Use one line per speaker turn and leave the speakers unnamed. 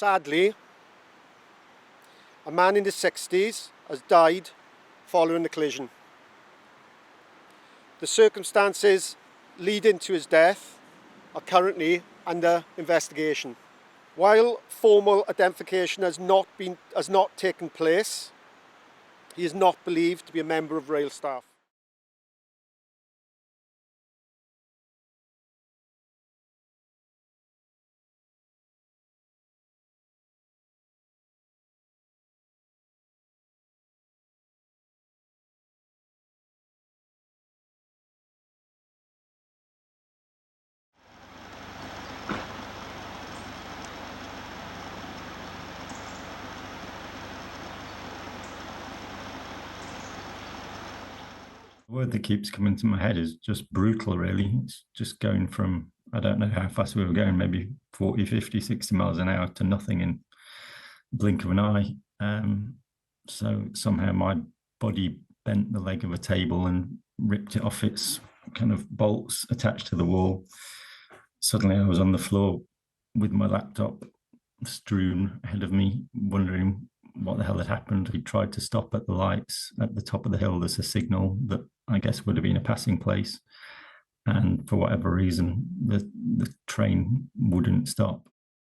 Sadly, a man in his 60s has died following the collision. The circumstances leading to his death are currently under investigation. While formal identification has not taken place, he is not believed to be a member of rail staff.
The word that keeps coming to my head is just brutal, really. It's just going from, I don't know how fast we were going, maybe 40, 50, 60 miles an hour to nothing in the blink of an eye. So somehow my body bent the leg of a table and ripped it off its kind of bolts attached to the wall. Suddenly I was on the floor with my laptop strewn ahead of me, wondering what the hell had happened. He tried to stop at the lights at the top of the hill. There's a signal that I guess would have been a passing place. And for whatever reason, the train wouldn't stop.